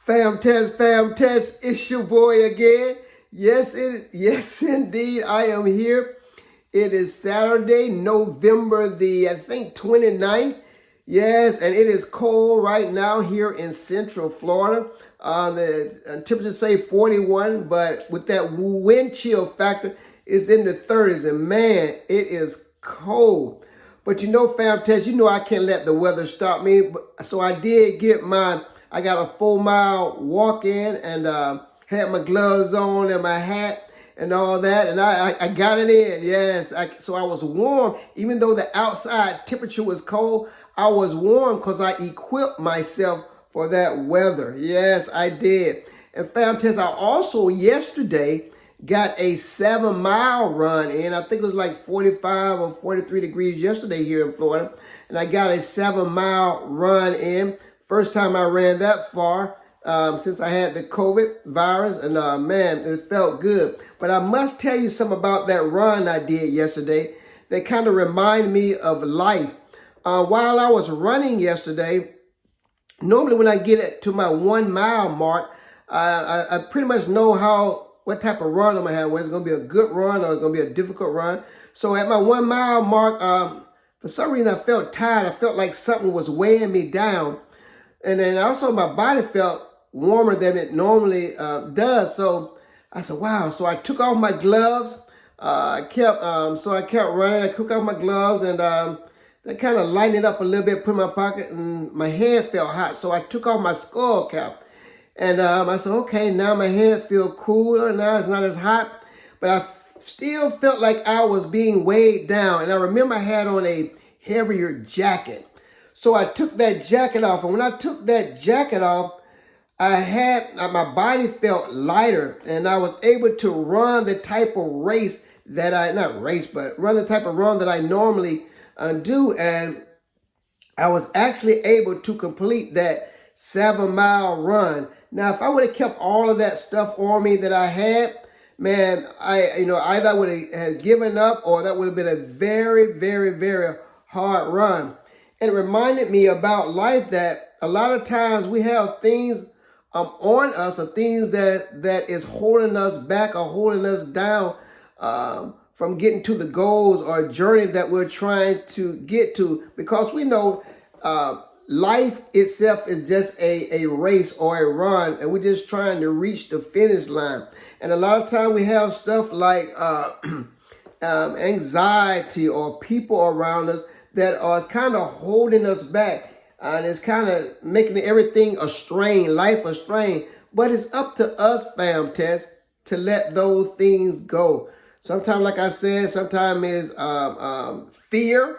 Fam test, it's your boy again. Yes, indeed, I am here. It is Saturday, November the, I think, 29th. Yes, and it is cold right now here in Central Florida. The temperature say 41, but with that wind chill factor, it's in the 30s. And man, it is cold. But you know, fam test, you know I can't let the weather stop me. So I did get I got a 4-mile walk in and had my gloves on and my hat and all that. And I got it in, yes. So I was warm. Even though the outside temperature was cold, I was warm because I equipped myself for that weather. Yes, I did. And fam test, I also yesterday got a 7-mile run in. I think it was like 45 or 43 degrees yesterday here in Florida. And I got a 7-mile run in. First time I ran that far since I had the COVID virus. And man, it felt good. But I must tell you something about that run I did yesterday that kind of reminded me of life. While I was running yesterday, normally when I get to my 1-mile mark, I pretty much know what type of run I'm going to have, whether it's going to be a good run or it's going to be a difficult run. So at my 1-mile mark, for some reason I felt tired. I felt like something was weighing me down. And then also my body felt warmer than it normally does. So I said, wow. So I took off my gloves. I kept running. I took off my gloves and that kind of lightened it up a little bit, put in my pocket, and my head felt hot. So I took off my skull cap. And I said, okay, now my head feels cooler. Now it's not as hot. But I still felt like I was being weighed down. And I remember I had on a heavier jacket. So I took that jacket off. And when I took that jacket off, my body felt lighter. And I was able to run the type of race that run the type of run that I normally do. And I was actually able to complete that 7-mile run. Now, if I would have kept all of that stuff on me that I had, man, either I would have given up or that would have been a very, very, very hard run. And it reminded me about life that a lot of times we have things on us or things that is holding us back or holding us down from getting to the goals or journey that we're trying to get to, because we know life itself is just a race or a run, and we're just trying to reach the finish line. And a lot of times we have stuff like anxiety or people around us that are kind of holding us back. And it's kind of making everything a strain, life a strain. But it's up to us, fam test, to let those things go. Sometimes, like I said, sometimes it's fear,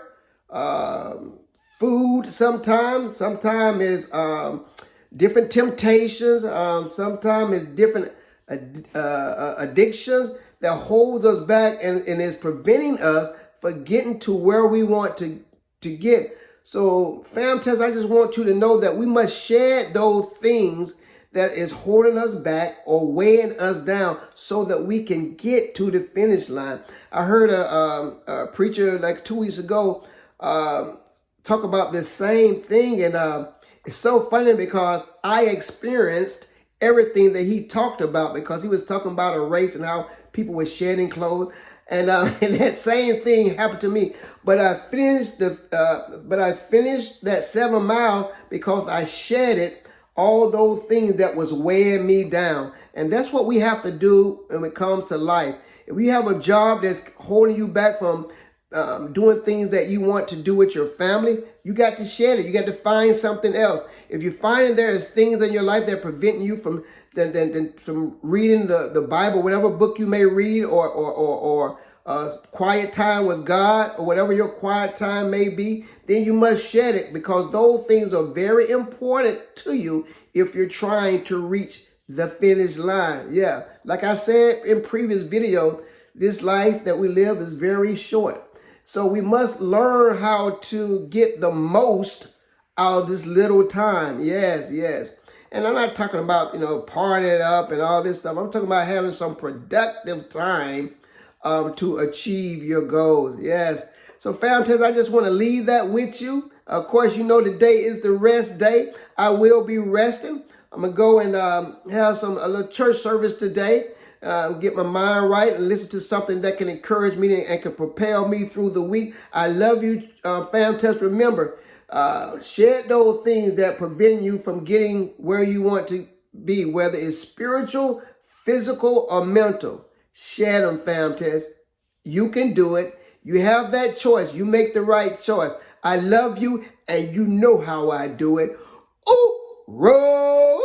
food sometimes is different temptations, sometimes it's different addictions that holds us back and is preventing us from getting to where we want to get. So fam test, I just want you to know that we must shed those things that is holding us back or weighing us down so that we can get to the finish line. I heard a preacher like 2 weeks ago talk about this same thing, and it's so funny because I experienced everything that he talked about, because he was talking about a race and how people were shedding clothes, and that same thing happened to me. But I finished that 7 mile because I shedded all those things that was weighing me down. And that's what we have to do when it comes to life. If you have a job that's holding you back from doing things that you want to do with your family, you got to shed it. You got to find something else. If you're finding there is things in your life that are preventing you from reading the Bible, whatever book you may read, or quiet time with God, or whatever your quiet time may be, then you must shed it, because those things are very important to you if you're trying to reach the finish line. Yeah, like I said in previous videos, this life that we live is very short. So we must learn how to get the most out of this little time. Yes. And I'm not talking about, partying up and all this stuff. I'm talking about having some productive time to achieve your goals. Yes. So fam test, I just want to leave that with you. Of course, today is the rest day. I will be resting. I'm gonna go and have a little church service today. Get my mind right and listen to something that can encourage me and can propel me through the week. I love you, fam. Test. Remember, shed those things that prevent you from getting where you want to be, whether it's spiritual, physical, or mental. Shed them, fam. Test. You can do it. You have that choice. You make the right choice. I love you, and you know how I do it. Ooh, roll.